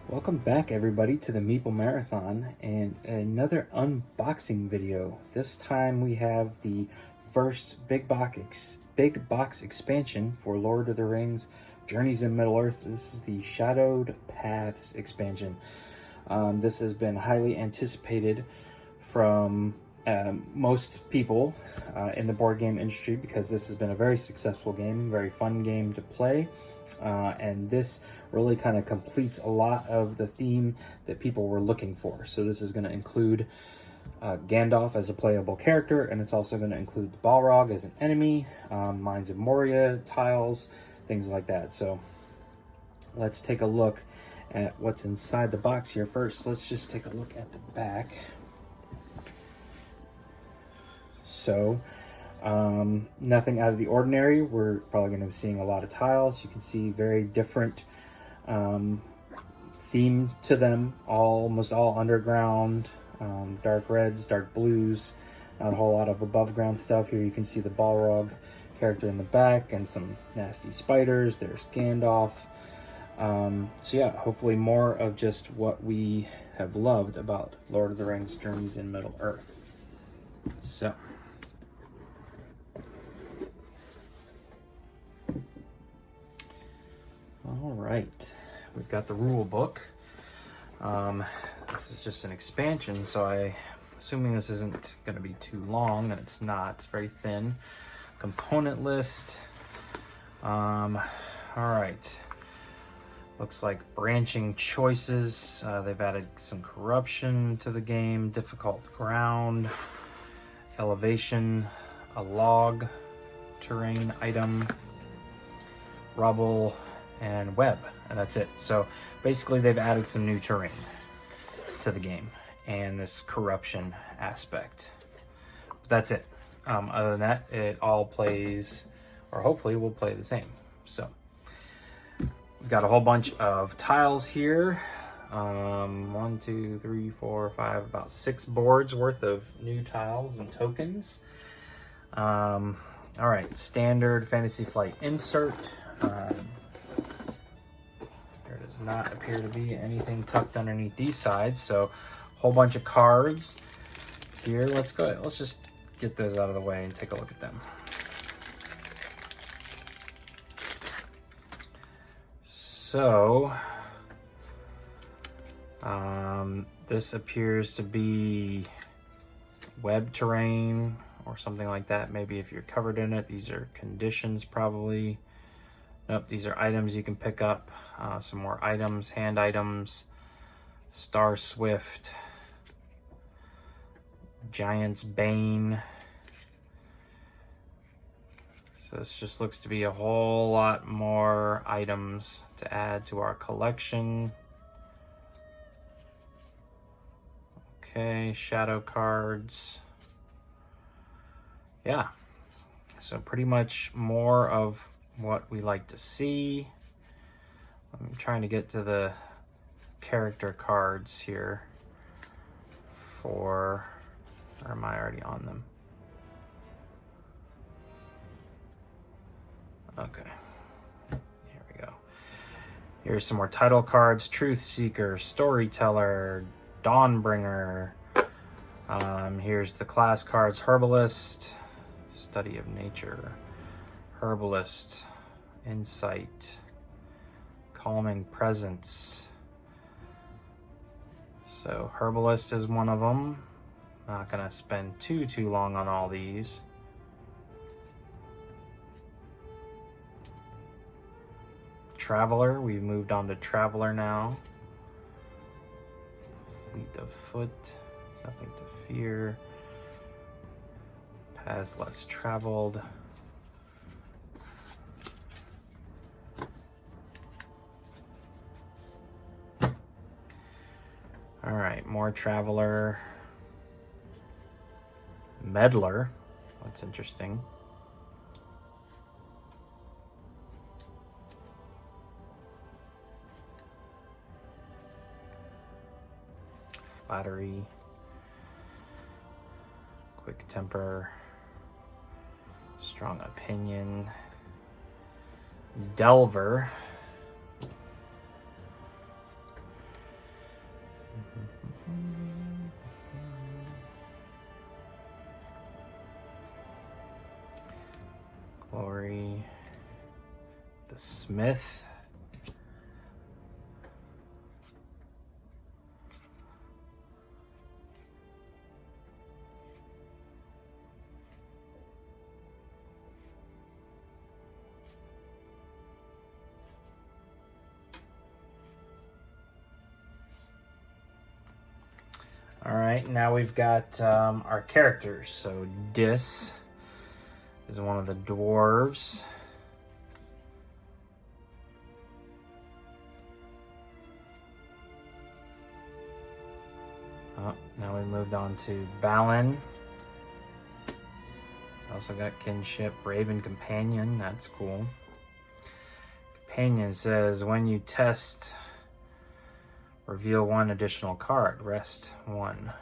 Welcome back everybody to the Meeple Marathon and another unboxing video. This time we have the first big box expansion for Lord of the Rings Journeys in Middle-earth. This is the Shadowed Paths expansion. This has been highly anticipated from most people in the board game industry because this has been a very successful game, very fun game to play. And this really kind of completes a lot of the theme that people were looking for. So this is going to include Gandalf as a playable character, and it's also going to include the Balrog as an enemy, Mines of Moria tiles, things like that. So let's take a look at what's inside the box here first. Let's just take a look at the back. So nothing out of the ordinary. We're probably going to be seeing a lot of tiles. You can see very different theme to them, almost all underground, dark reds, dark blues, not a whole lot of above ground stuff. Here you can see the Balrog character in the back and some nasty spiders. There's Gandalf. So yeah, hopefully more of just what we have loved about Lord of the Rings Journeys in Middle-earth. So all right, we've got the rule book. This is just an expansion, so I'm assuming this isn't going to be too long, and it's not. It's very thin. Component list. All right. Looks like branching choices. They've added some corruption to the game, difficult ground, elevation, a log, terrain item, rubble, and web, and that's it. So basically they've added some new terrain to the game and this corruption aspect. But that's it. Other than that, it all plays, or hopefully will play the same. So we've got a whole bunch of tiles here. 1, 2, 3, 4, 5, about 6 boards worth of new tiles and tokens. All right, standard Fantasy Flight insert. There does not appear to be anything tucked underneath these sides, so a whole bunch of cards here. Let's just get those out of the way and take a look at them. So this appears to be web terrain or something like that. Maybe if you're covered in it. These are conditions probably. Nope, these are items you can pick up. Some more items, hand items, Star Swift, Giant's Bane. So this just looks to be a whole lot more items to add to our collection. Okay, shadow cards. Yeah, so pretty much more of what we like to see. I'm trying to get to the character cards here or am I already on them? Okay, here we go. Here's some more title cards: Truth Seeker, Storyteller, Dawnbringer. Here's the class cards: Herbalist, Study of Nature, Herbalist, Insight, Calming Presence. So Herbalist is one of them. Not gonna spend too long on all these. Traveler, we've moved on to Traveler now. Fleet of Foot, Nothing to Fear. Paths Less Traveled. All right, more Traveler. Meddler, that's interesting. Flattery. Quick Temper. Strong Opinion. Delver. Glory. The Smith. All right, now we've got our characters. So Dis is one of the dwarves. Oh, now we moved on to Balin. He's also got kinship. Raven Companion, that's cool. Companion says when you test, reveal one additional card. Rest one.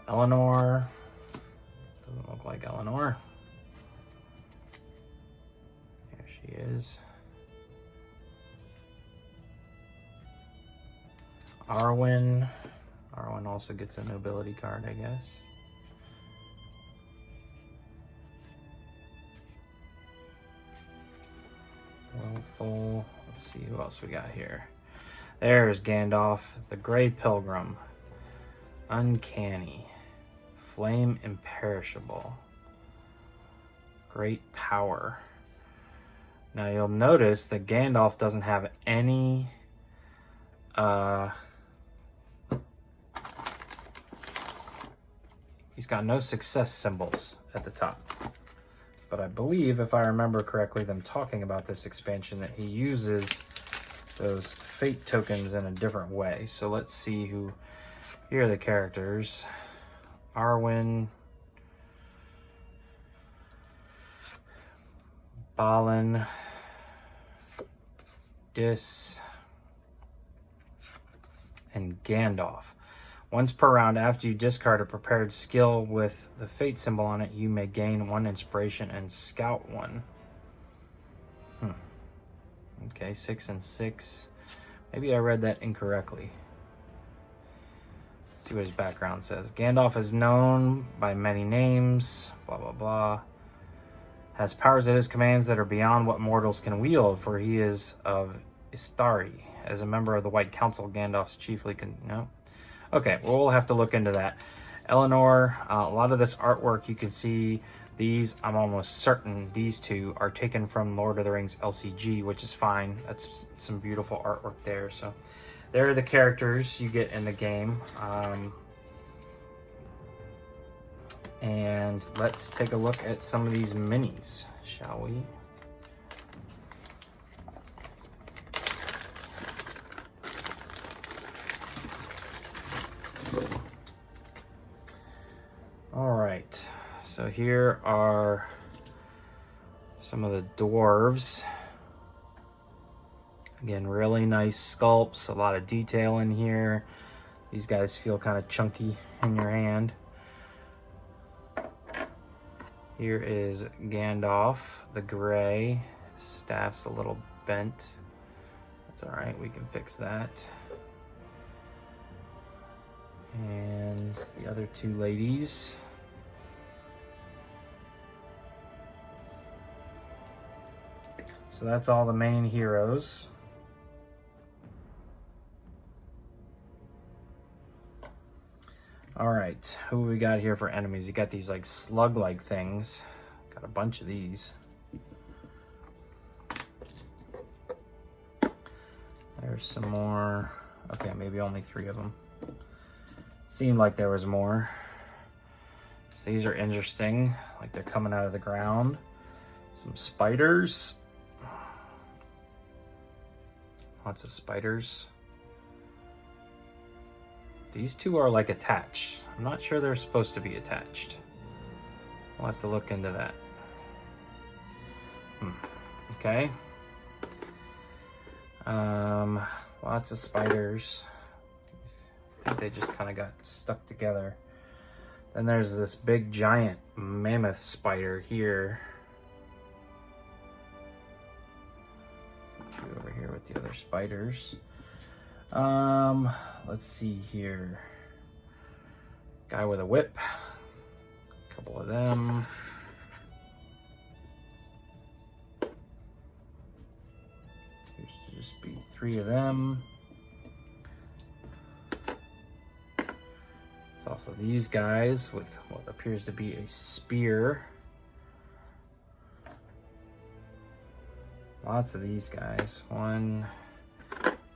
Eleanor. Doesn't look like Eleanor. There she is. Arwen. Arwen also gets a nobility card, I guess. Willful. Let's see who else we got here. There's Gandalf, the Grey Pilgrim. Uncanny. Flame Imperishable. Great Power. Now you'll notice that Gandalf doesn't have any he's got no success symbols at the top. But I believe, if I remember correctly, them talking about this expansion, that he uses those fate tokens in a different way. So let's see who... Here are the characters. Arwen. Balin. Dis. And Gandalf. Once per round, after you discard a prepared skill with the fate symbol on it, you may gain 1 inspiration and scout 1. Okay, 6 and 6. Maybe I read that incorrectly. Let's see what his background says. Gandalf is known by many names, blah, blah, blah. Has powers at his commands that are beyond what mortals can wield, for he is of Istari. As a member of the White Council, Gandalf's chiefly no. Okay, well, we'll have to look into that. Eleanor, a lot of this artwork, you can see these, I'm almost certain these two are taken from Lord of the Rings LCG, which is fine. That's some beautiful artwork there. So there are the characters you get in the game. And let's take a look at some of these minis, shall we? All right, so here are some of the dwarves. Again, really nice sculpts, a lot of detail in here. These guys feel kind of chunky in your hand. Here is Gandalf, the gray. His staff's a little bent. That's all right, we can fix that. And the other two ladies. So that's all the main heroes. All right, who we got here for enemies? You got these like slug-like things. Got a bunch of these. There's some more. Okay, maybe only 3 of them. Seemed like there was more. So these are interesting, like they're coming out of the ground. Some spiders. Lots of spiders. These two are like attached. I'm not sure they're supposed to be attached. We'll have to look into that. Okay. Lots of spiders. I think they just kind of got stuck together. Then there's this big giant mammoth spider here. Put you over here with the other spiders. Let's see here. Guy with a whip. A couple of them. There should just be 3 of them. There's also these guys with what appears to be a spear. Lots of these guys. 1,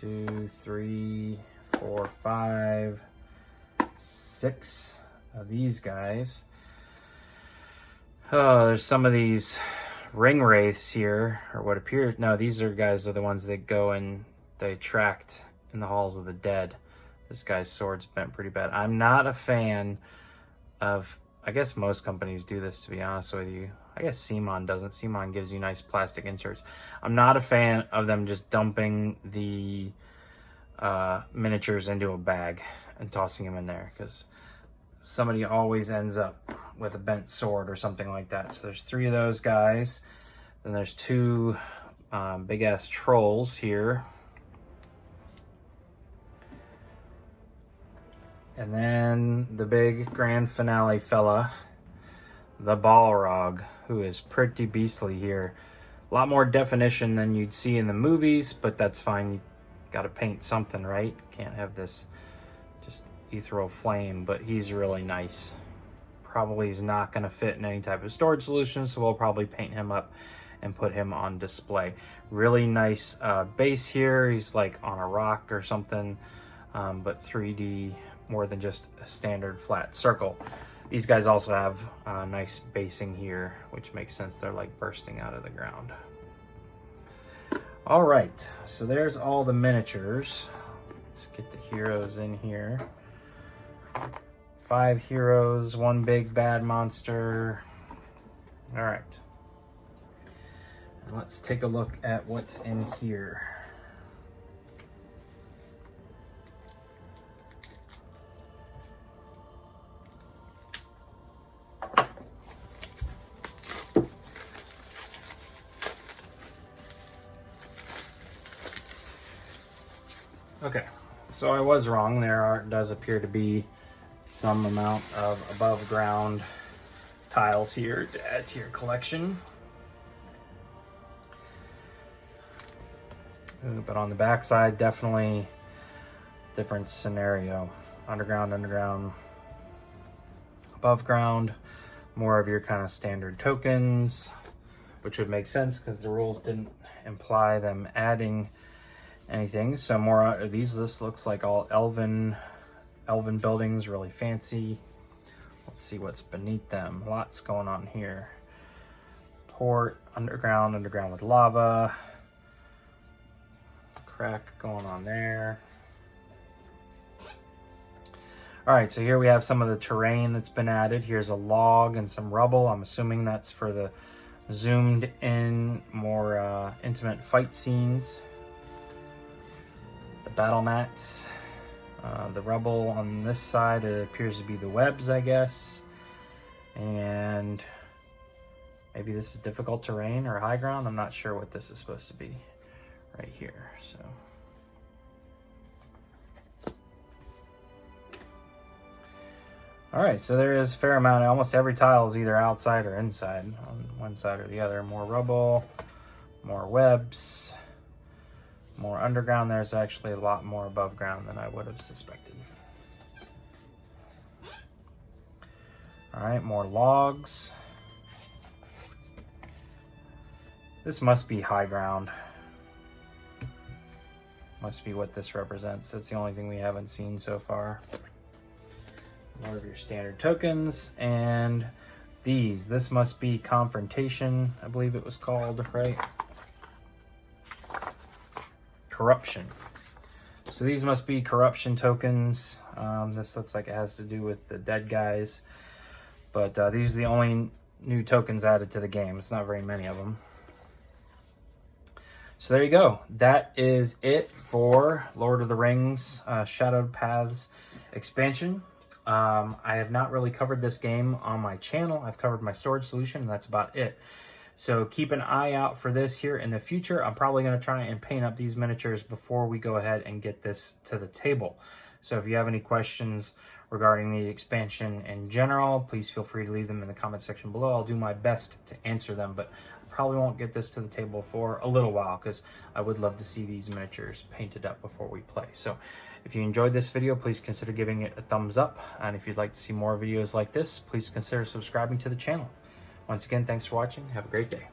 2, 3, 4, 5, 6 of these guys. Oh, there's some of these ring wraiths here, or what appears. No, these guys are the ones that go and they tracked in the halls of the dead. This guy's sword's bent pretty bad. I'm not a fan of. I guess most companies do this, to be honest with you. I guess Simon doesn't. Simon gives you nice plastic inserts. I'm not a fan of them just dumping the miniatures into a bag and tossing them in there, because somebody always ends up with a bent sword or something like that. So there's 3 of those guys. Then there's 2 big ass trolls here. And then the big grand finale fella, the Balrog, who is pretty beastly here. A lot more definition than you'd see in the movies, but that's fine. You gotta paint something, right? Can't have this just ethereal flame, but he's really nice. Probably is not gonna fit in any type of storage solution, so we'll probably paint him up and put him on display. Really nice base here. He's like on a rock or something, but 3D, more than just a standard flat circle. These guys also have nice basing here, which makes sense. They're like bursting out of the ground. All right, so there's all the miniatures. Let's get the heroes in here. 5 heroes, 1 big bad monster. All right. And let's take a look at what's in here. Okay, so I was wrong. There does appear to be some amount of above ground tiles here to add to your collection. But on the back side, definitely different scenario. Underground, underground, above ground, more of your kind of standard tokens, which would make sense because the rules didn't imply them adding anything. So more of these. This looks like all elven buildings, really fancy. Let's see what's beneath them. Lots going on here. Port, underground with lava. Crack going on there. All right, so here we have some of the terrain that's been added. Here's a log and some rubble. I'm assuming that's for the zoomed in, more intimate fight scenes. The battle mats. The rubble on this side, it appears to be the webs, I guess. And maybe this is difficult terrain or high ground. I'm not sure what this is supposed to be right here. So all right, so there is a fair amount. Almost every tile is either outside or inside on one side or the other. More rubble, more webs, more underground. There's actually a lot more above ground than I would have suspected. All right, more logs. This must be high ground. Must be what this represents. That's the only thing we haven't seen so far. More of your standard tokens, and this must be confrontation, I believe it was called, right? Corruption. So these must be corruption tokens. This looks like it has to do with the dead guys, but these are the only new tokens added to the game. It's not very many of them. So there you go. That is it for Lord of the Rings Shadowed Paths expansion. I have not really covered this game on my channel. I've covered my storage solution, and that's about it. So keep an eye out for this here in the future. I'm probably going to try and paint up these miniatures before we go ahead and get this to the table. So if you have any questions regarding the expansion in general, please feel free to leave them in the comment section below. I'll do my best to answer them, but I probably won't get this to the table for a little while because I would love to see these miniatures painted up before we play. So if you enjoyed this video, please consider giving it a thumbs up. And if you'd like to see more videos like this, please consider subscribing to the channel. Once again, thanks for watching. Have a great day.